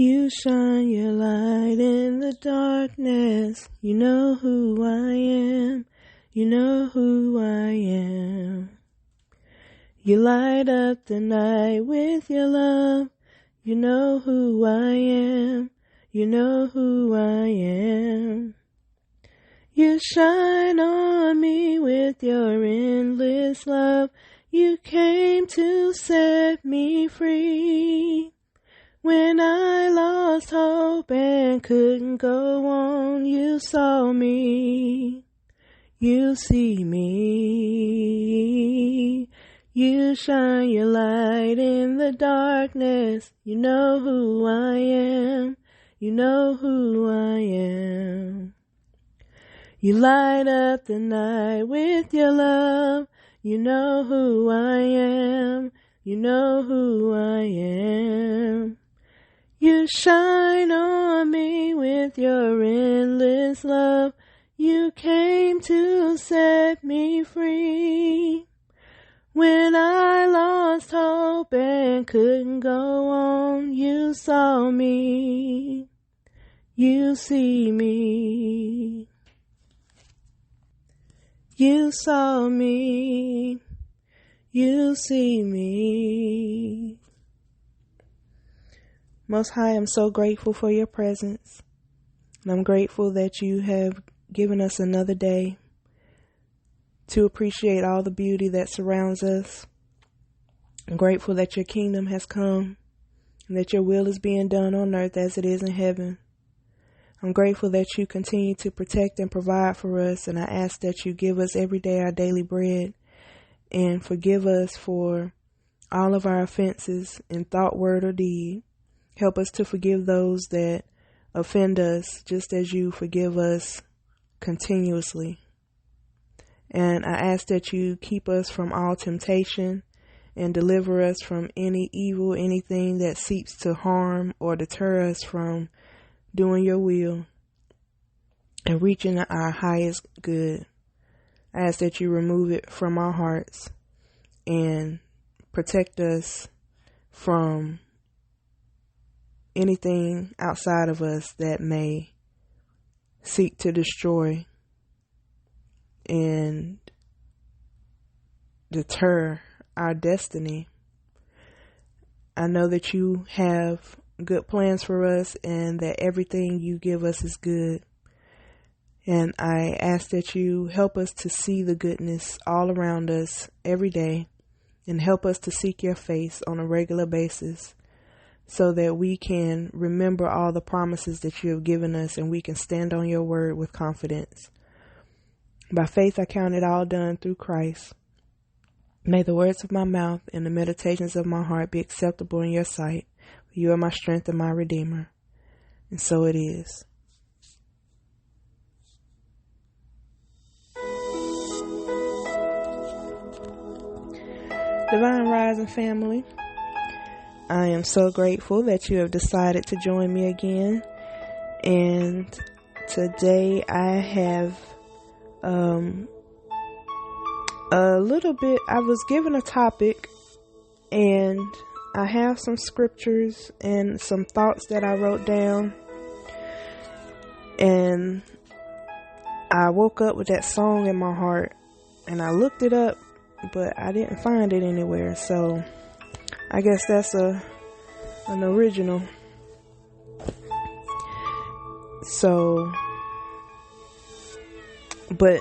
You shine your light in the darkness. You know who I am. You know who I am. You light up the night with your love. You know who I am. You know who I am. You shine on me with your endless love. You came to set me free. When I lost hope and couldn't go on, you saw me. You see me. You shine your light in the darkness. You know who I am. You know who I am. You light up the night with your love. You know who I am. You know who I am. You shine on me with your endless love. You came to set me free. When I lost hope and couldn't go on, you saw me. You see me. You saw me. You see me. Most High, I'm so grateful for your presence. And I'm grateful that you have given us another day to appreciate all the beauty that surrounds us. I'm grateful that your kingdom has come and that your will is being done on earth as it is in heaven. I'm grateful that you continue to protect and provide for us, and I ask that you give us every day our daily bread and forgive us for all of our offenses in thought, word, or deed. Help us to forgive those that offend us just as you forgive us continuously. And I ask that you keep us from all temptation and deliver us from any evil, anything that seeks to harm or deter us from doing your will and reaching our highest good. I ask that you remove it from our hearts and protect us from anything outside of us that may seek to destroy and deter our destiny. I know that you have good plans for us and that everything you give us is good. And I ask that you help us to see the goodness all around us every day and help us to seek your face on a regular basis so that we can remember all the promises that you have given us and we can stand on your word with confidence. By faith, I count it all done through Christ. May the words of my mouth and the meditations of my heart be acceptable in your sight. You are my strength and my redeemer. And so it is. Divine Rising family, I am so grateful that you have decided to join me again. And today I have I was given a topic and I have some scriptures and some thoughts that I wrote down. And I woke up with that song in my heart and I looked it up, but I didn't find it anywhere. So I guess that's an original. So, but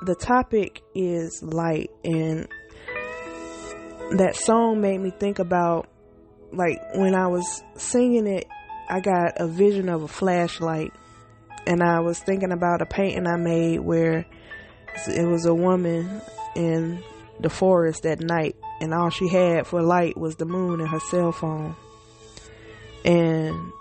the topic is light, and that song made me think about, like, when I was singing it, I got a vision of a flashlight, and I was thinking about a painting I made where it was a woman in the forest at night, and all she had for light was the moon and her cell phone. And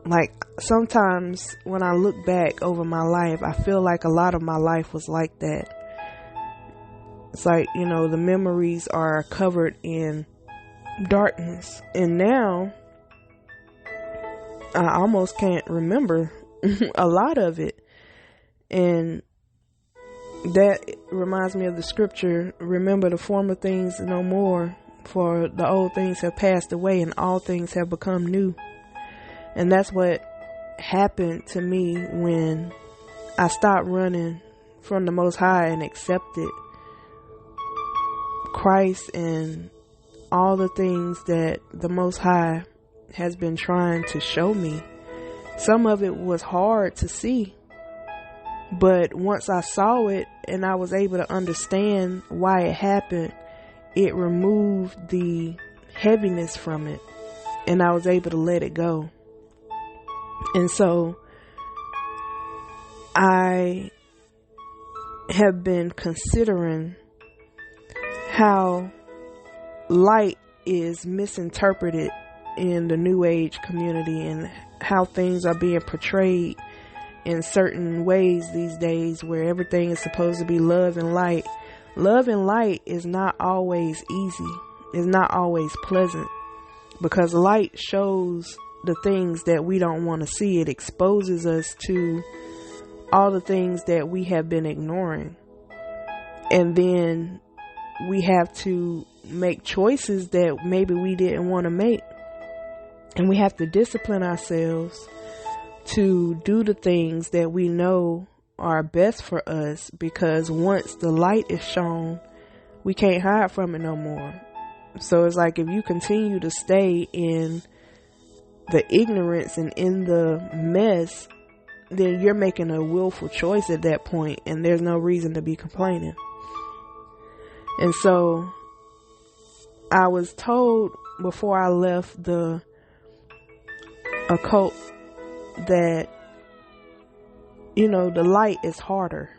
like, sometimes when I look back over my life, I feel like a lot of my life was like that. It's like, you know, the memories are covered in darkness. And now I almost can't remember a lot of it. And that reminds me of the scripture, remember the former things no more, for the old things have passed away and all things have become new. And that's what happened to me when I stopped running from the Most High and accepted Christ and all the things that the Most High has been trying to show me. Some of it was hard to see, but once I saw it and I was able to understand why it happened, it removed the heaviness from it, and I was able to let it go. And so I have been considering how light is misinterpreted in the New Age community and how things are being portrayed in certain ways these days, where everything is supposed to be love and light. Love and light is not always easy. It's not always pleasant, because light shows the things that we don't want to see. It exposes us to all the things that we have been ignoring. And then we have to make choices that maybe we didn't want to make. And we have to discipline ourselves to do the things that we know are best for us, because once the light is shown, we can't hide from it no more. So it's like, if you continue to stay in the ignorance and in the mess, then you're making a willful choice at that point, and there's no reason to be complaining. And so I was told before I left the occult that, you know, the light is harder.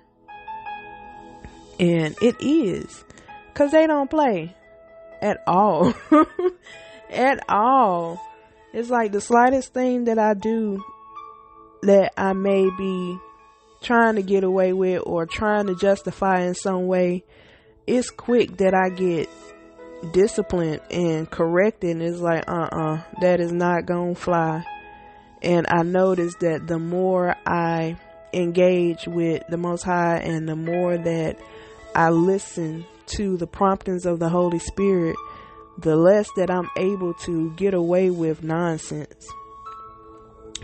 And it is, because they don't play at all. At all. It's like the slightest thing that I do that I may be trying to get away with or trying to justify in some way, it's quick that I get disciplined and corrected. And it's like, that is not gonna fly. And I noticed that the more I engage with the Most High and the more that I listen to the promptings of the Holy Spirit, the less that I'm able to get away with nonsense.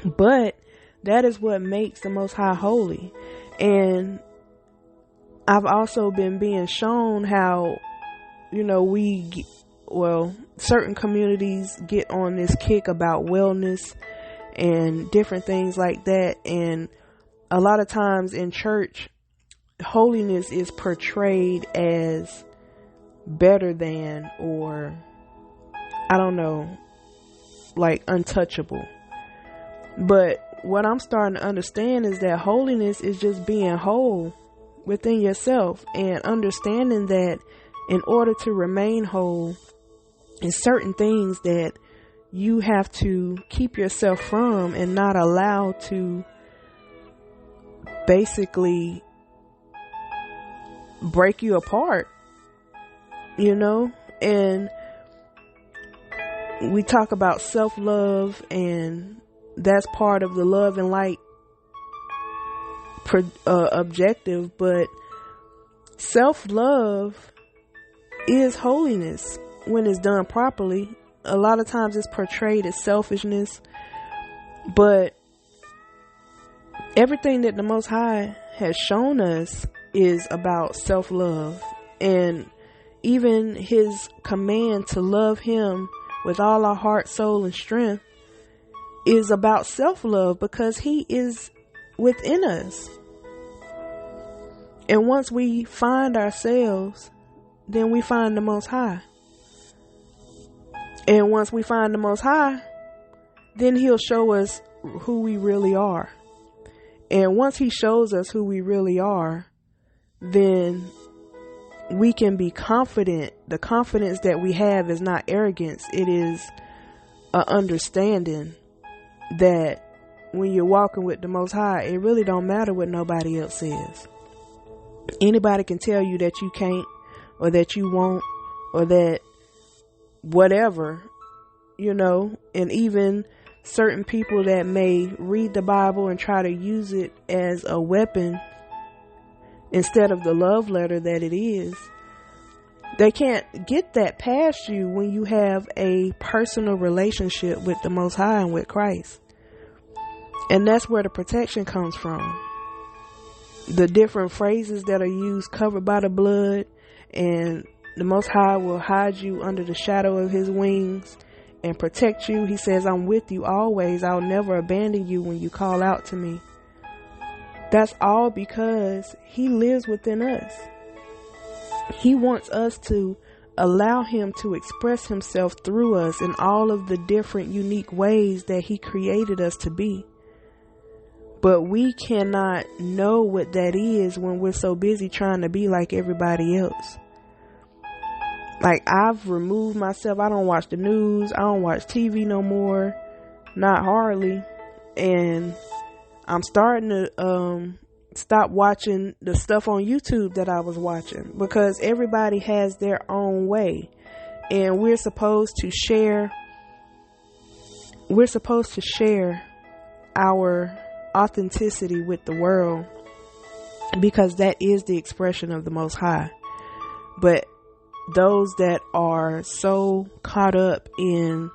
But that is what makes the Most High holy. And I've also been being shown how, you know, certain communities get on this kick about wellness and different things like that. And a lot of times in church, holiness is portrayed as better than, or I don't know, like untouchable. But what I'm starting to understand is that holiness is just being whole within yourself, and understanding that in order to remain whole, is certain things that you have to keep yourself from and not allow to basically break you apart, you know. And we talk about self-love, and that's part of the love and light objective, but self-love is holiness when it's done properly. A lot of times it's portrayed as selfishness, but everything that the Most High has shown us is about self-love. And even his command to love him with all our heart, soul, and strength is about self-love, because he is within us. And once we find ourselves, then we find the Most High. And once we find the Most High, then he'll show us who we really are. And once he shows us who we really are, then we can be confident. The confidence that we have is not arrogance. It is an understanding that when you're walking with the Most High, it really don't matter what nobody else says. Anybody can tell you that you can't, or that you won't, or that whatever, you know. And even certain people that may read the Bible and try to use it as a weapon instead of the love letter that it is, they can't get that past you when you have a personal relationship with the Most High and with Christ. And that's where the protection comes from. The different phrases that are used, covered by the blood, and the Most High will hide you under the shadow of his wings and protect you. He says, I'm with you always. I'll never abandon you when you call out to me. That's all because he lives within us. He wants us to allow him to express himself through us in all of the different unique ways that he created us to be. But we cannot know what that is when we're so busy trying to be like everybody else. Like, I've removed myself. I don't watch the news. I don't watch TV no more. Not hardly. And I'm starting to stop watching the stuff on YouTube that I was watching, because everybody has their own way. And we're supposed to share our authenticity with the world, because that is the expression of the Most High. But those that are so caught up in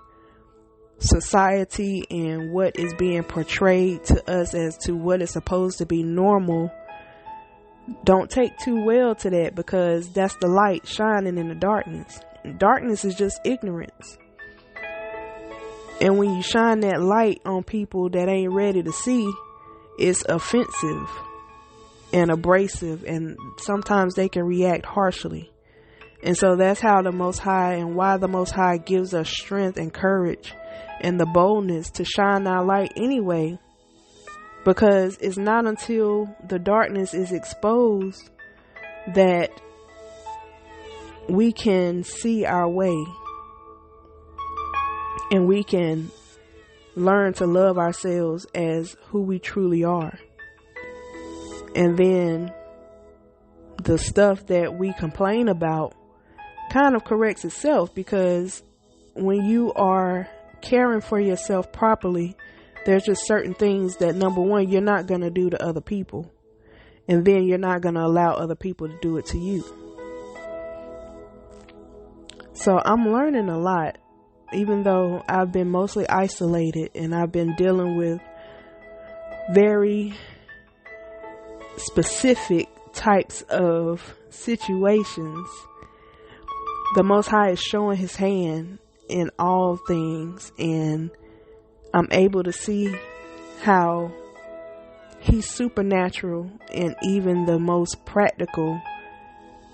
society and what is being portrayed to us as to what is supposed to be normal don't take too well to that, because that's the light shining in the darkness. Darkness is just ignorance. And when you shine that light on people that ain't ready to see, it's offensive and abrasive, and sometimes they can react harshly. And so that's how the Most High, and why the Most High gives us strength and courage and the boldness to shine our light anyway. Because it's not until the darkness is exposed that we can see our way, and we can learn to love ourselves as who we truly are. And then the stuff that we complain about kind of corrects itself, because when you are caring for yourself properly, there's just certain things that, number one, you're not going to do to other people, and then you're not going to allow other people to do it to you. So I'm learning a lot, even though I've been mostly isolated and I've been dealing with very specific types of situations. The Most High is showing his hand in all things, and I'm able to see how he's supernatural in even the most practical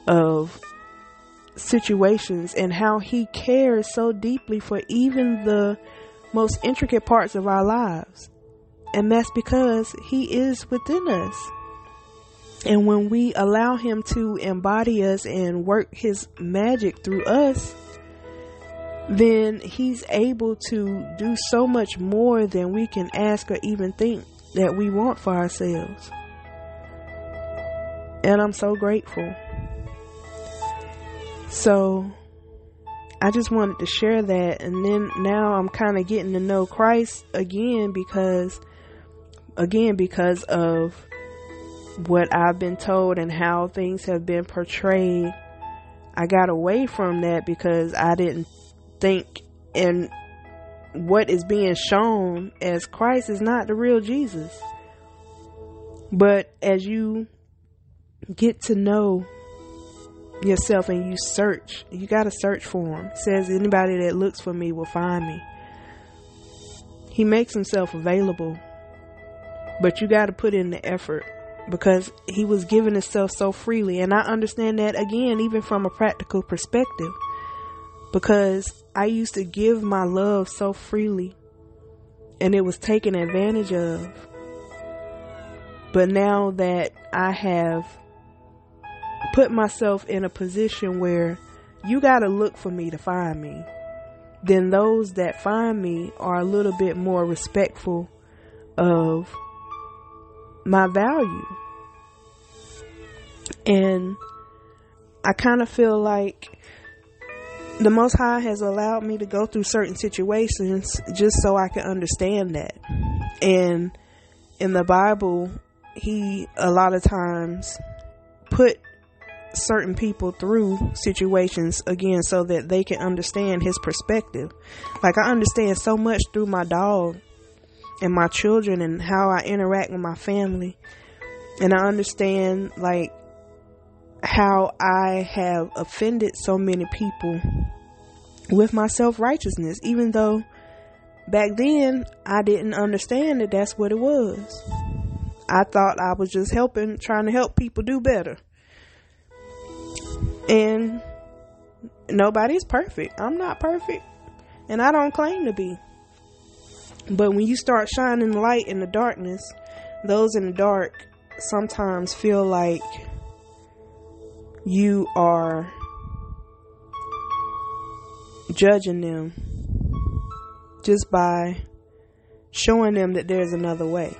of situations, and how he cares so deeply for even the most intricate parts of our lives. And that's because he is within us. And when we allow him to embody us and work his magic through us, then he's able to do so much more than we can ask or even think that we want for ourselves. And I'm so grateful. So I just wanted to share that. And then now I'm kind of getting to know Christ again because of what I've been told and how things have been portrayed. I got away from that because I didn't think, and what is being shown as Christ is not the real Jesus. But as you get to know yourself and you got to search for him. It says anybody that looks for me will find me. He makes himself available, but you got to put in the effort, because he was giving himself so freely. And I understand that, again, even from a practical perspective, because I used to give my love so freely and it was taken advantage of. But now that I have put myself in a position where you got to look for me to find me, then those that find me are a little bit more respectful of my value. And I kind of feel like the Most High has allowed me to go through certain situations just so I can understand that. And in the Bible, he a lot of times put certain people through situations, again, so that they can understand his perspective. Like, I understand so much through my dog and my children and how I interact with my family. And I understand like how I have offended so many people with my self-righteousness, even though back then I didn't understand that that's what it was. I thought I was just trying to help people do better. And nobody's perfect. I'm not perfect, and I don't claim to be. But when you start shining light in the darkness, those in the dark sometimes feel like you are judging them just by showing them that there's another way.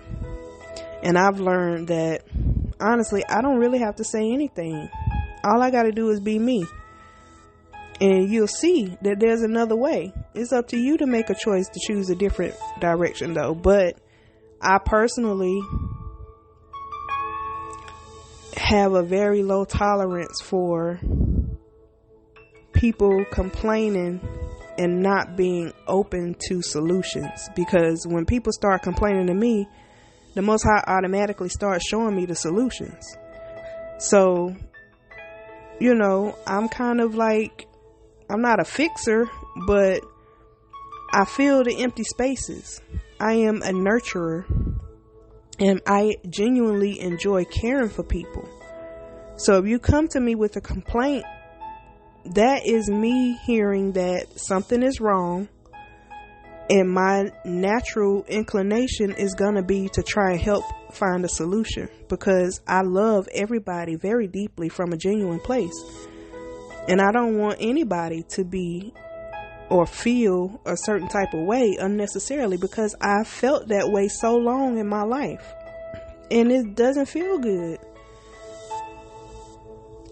And I've learned that, honestly, I don't really have to say anything. All I got to do is be me. And you'll see that there's another way. It's up to you to make a choice to choose a different direction, though. But I personally have a very low tolerance for people complaining and not being open to solutions. Because when people start complaining to me, the Most High automatically starts showing me the solutions. So, you know, I'm kind of like, I'm not a fixer, but I fill the empty spaces. I am a nurturer, and I genuinely enjoy caring for people. So if you come to me with a complaint, that is me hearing that something is wrong, and my natural inclination is going to be to try and help find a solution, because I love everybody very deeply from a genuine place. And I don't want anybody to be or feel a certain type of way unnecessarily, because I felt that way so long in my life, and it doesn't feel good.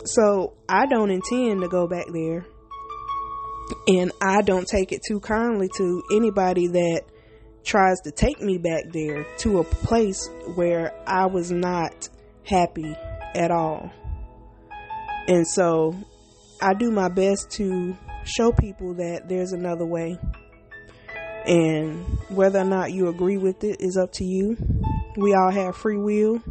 So I don't intend to go back there, and I don't take it too kindly to anybody that tries to take me back there to a place where I was not happy at all. And so I do my best to show people that there's another way, and whether or not you agree with it is up to you. We all have free will,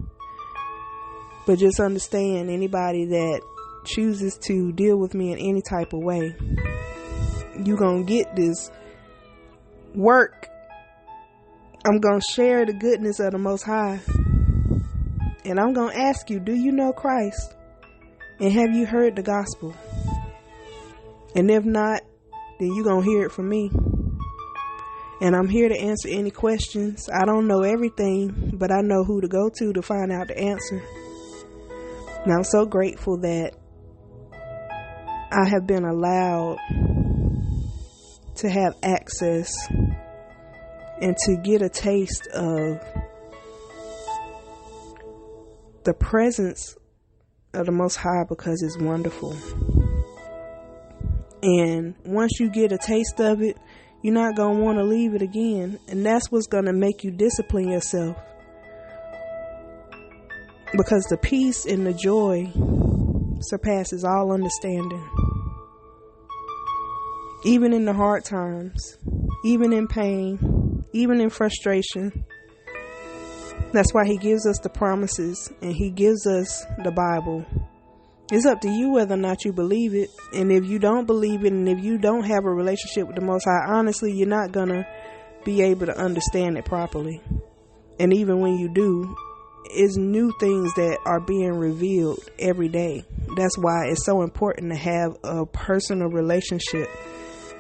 but just understand, anybody that chooses to deal with me in any type of way, you're gonna get this work. I'm gonna share the goodness of the Most High, and I'm gonna ask you, do you know Christ? And have you heard the gospel? And if not, then you're going to hear it from me. And I'm here to answer any questions. I don't know everything, but I know who to go to find out the answer. And I'm so grateful that I have been allowed to have access and to get a taste of the presence of the Most High, because it's wonderful. And once you get a taste of it, you're not going to want to leave it again. And that's what's going to make you discipline yourself. Because the peace and the joy surpasses all understanding. Even in the hard times, even in pain, even in frustration. That's why He gives us the promises, and He gives us the Bible. It's up to you whether or not you believe it. And if you don't believe it, and if you don't have a relationship with the Most High, honestly, you're not going to be able to understand it properly. And even when you do, it's new things that are being revealed every day. That's why it's so important to have a personal relationship,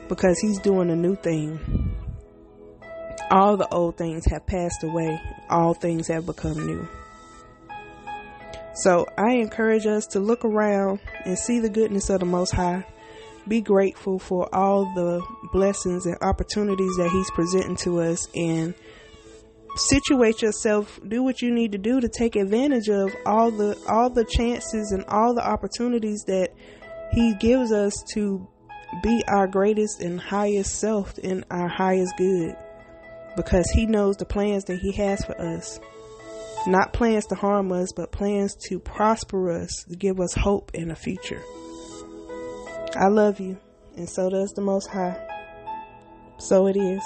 because He's doing a new thing. All the old things have passed away. All things have become new. So I encourage us to look around and see the goodness of the Most High. Be grateful for all the blessings and opportunities that He's presenting to us, and situate yourself. Do what you need to do to take advantage of all the chances and all the opportunities that He gives us to be our greatest and highest self and our highest good, because He knows the plans that He has for us. Not plans to harm us, but plans to prosper us, to give us hope in the future. I love you, and so does the Most High. So it is.